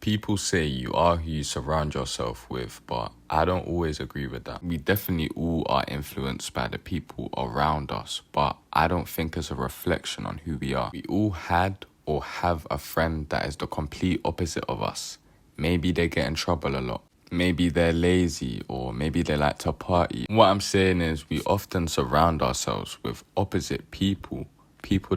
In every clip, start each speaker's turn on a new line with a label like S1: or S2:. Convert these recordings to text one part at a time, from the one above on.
S1: People say you are who you surround yourself with, but I don't always agree with that. We definitely all are influenced by the people around us, but I don't think it's a reflection on who we are. We all had or have a friend that is the complete opposite of us. Maybe they get in trouble a lot. Maybe they're lazy, or maybe they like to party. What I'm saying is we often surround ourselves with opposite people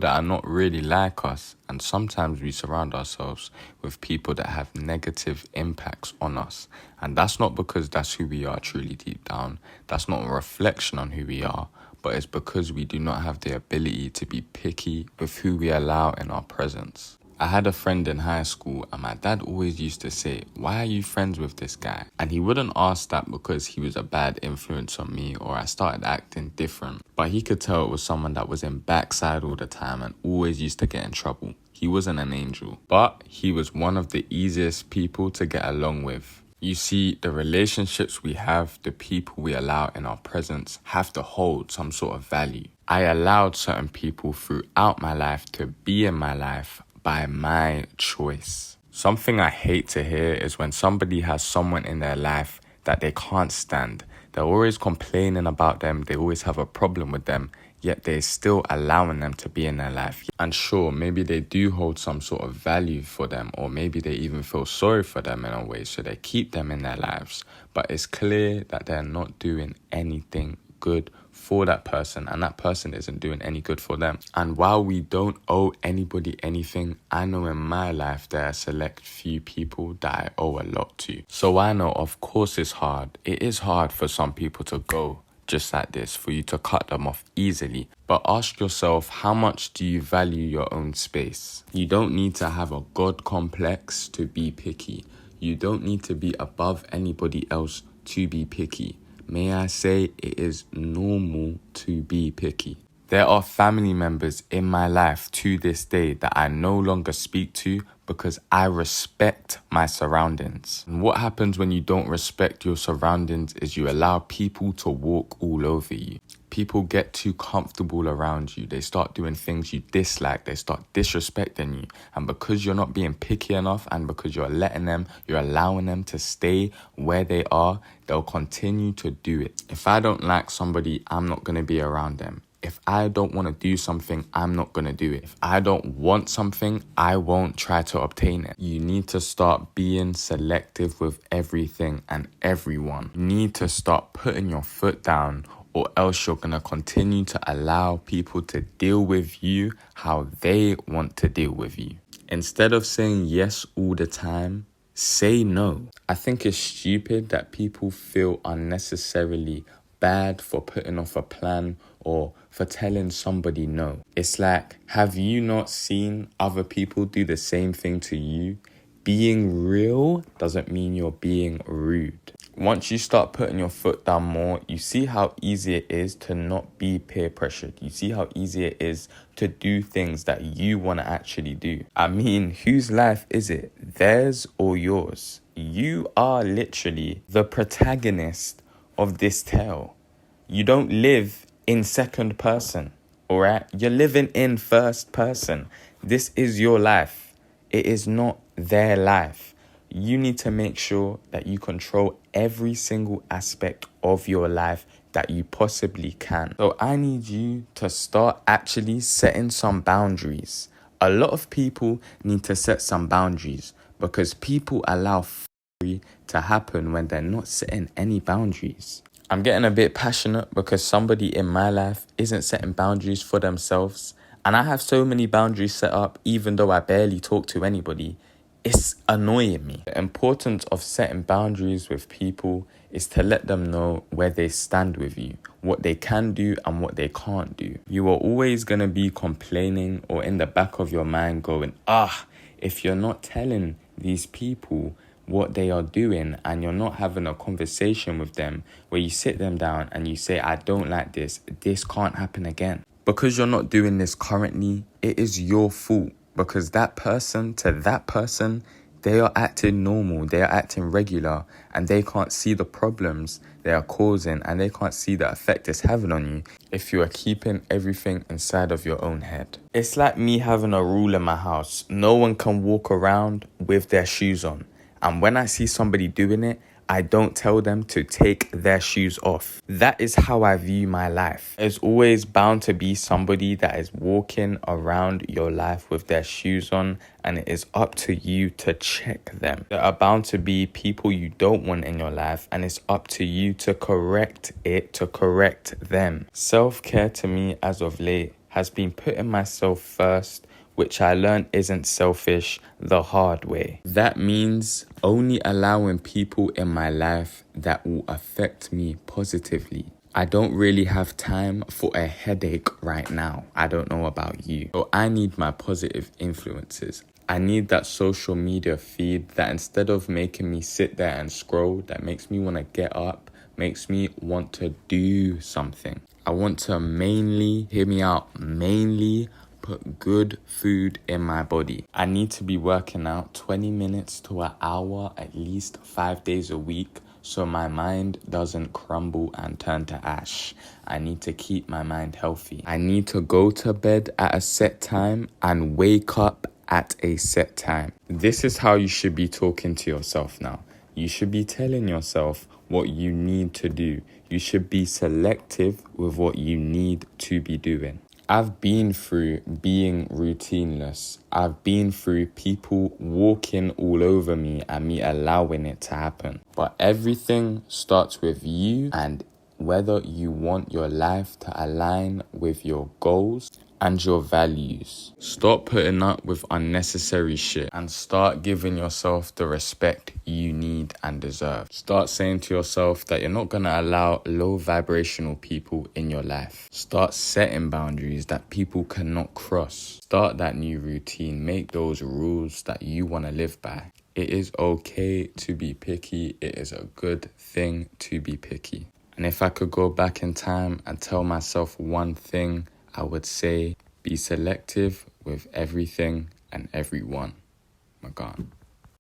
S1: that are not really like us, and sometimes we surround ourselves with people that have negative impacts on us. And that's not because that's who we are truly deep down. That's not a reflection on who we are, but it's because we do not have the ability to be picky with who we allow in our presence. I had a friend in high school, and my dad always used to say, "Why are you friends with this guy?" And he wouldn't ask that because he was a bad influence on me or I started acting different. But he could tell it was someone that was in backside all the time and always used to get in trouble. He wasn't an angel, but he was one of the easiest people to get along with. You see, the relationships we have, the people we allow in our presence have to hold some sort of value. I allowed certain people throughout my life to be in my life by my choice. Something I hate to hear is when somebody has someone in their life that they can't stand. They're always complaining about them, they always have a problem with them, yet they're still allowing them to be in their life. And sure, maybe they do hold some sort of value for them, or maybe they even feel sorry for them in a way, so they keep them in their lives. But it's clear that they're not doing anything good for that person, and that person isn't doing any good for them. And while we don't owe anybody anything, I know in my life there are a select few people that I owe a lot to. So I know, of course, it's hard. It is hard for some people to go just like this, for you to cut them off easily. But ask yourself, how much do you value your own space? You don't need to have a God complex to be picky. You don't need to be above anybody else to be picky. May I say, it is normal to be picky. There are family members in my life to this day that I no longer speak to because I respect my surroundings. And what happens when you don't respect your surroundings is you allow people to walk all over you. People get too comfortable around you. They start doing things you dislike. They start disrespecting you. And because you're not being picky enough, and because you're allowing them to stay where they are, they'll continue to do it. If I don't like somebody, I'm not going to be around them. If I don't want to do something, I'm not going to do it. If I don't want something, I won't try to obtain it. You need to start being selective with everything and everyone. You need to start putting your foot down, or else you're going to continue to allow people to deal with you how they want to deal with you. Instead of saying yes all the time, say no. I think it's stupid that people feel unnecessarily bad for putting off a plan or for telling somebody no. It's like, have you not seen other people do the same thing to you? Being real doesn't mean you're being rude. Once you start putting your foot down more, you see how easy it is to not be peer pressured. You see how easy it is to do things that you want to actually do. I mean, whose life is it? Theirs or yours? You are literally the protagonist of this tale. You don't live in second person, all right? You're living in first person. This is your life. It is not their life. You need to make sure that you control every single aspect of your life that you possibly can. So I need you to start actually setting some boundaries. A lot of people need to set some boundaries because people allow to happen when they're not setting any boundaries. I'm getting a bit passionate because somebody in my life isn't setting boundaries for themselves. And I have so many boundaries set up, even though I barely talk to anybody. It's annoying me. The importance of setting boundaries with people is to let them know where they stand with you, what they can do and what they can't do. You are always going to be complaining or in the back of your mind going, if you're not telling these people what they are doing and you're not having a conversation with them where you sit them down and you say, I don't like this can't happen again. Because you're not doing this currently, it is your fault. Because that person, they are acting normal, they are acting regular, and they can't see the problems they are causing, and they can't see the effect it's having on you if you are keeping everything inside of your own head. It's like me having a rule in my house. No one can walk around with their shoes on. And when I see somebody doing it, I don't tell them to take their shoes off. That is how I view my life. There's always bound to be somebody that is walking around your life with their shoes on, and it is up to you to check them. There are bound to be people you don't want in your life, and it's up to you to correct it, to correct them. Self-care to me as of late has been putting myself first, which I learned isn't selfish the hard way. That means only allowing people in my life that will affect me positively. I don't really have time for a headache right now. I don't know about you. So I need my positive influences. I need that social media feed that instead of making me sit there and scroll, that makes me want to get up, makes me want to do something. I want to mainly put good food in my body. I need to be working out 20 minutes to an hour at least 5 days a week so my mind doesn't crumble and turn to ash. I need to keep my mind healthy. I need to go to bed at a set time and wake up at a set time. This is how you should be talking to yourself now. You should be telling yourself what you need to do. You should be selective with what you need to be doing. I've been through being routineless. I've been through people walking all over me and me allowing it to happen. But everything starts with you and whether you want your life to align with your goals and your values. Stop putting up with unnecessary shit and start giving yourself the respect you need and deserve. Start saying to yourself that you're not going to allow low vibrational people in your life. Start setting boundaries that people cannot cross. Start that new routine. Make those rules that you want to live by. It is okay to be picky. It is a good thing to be picky. And if I could go back in time and tell myself one thing, I would say be selective with everything and everyone. My God.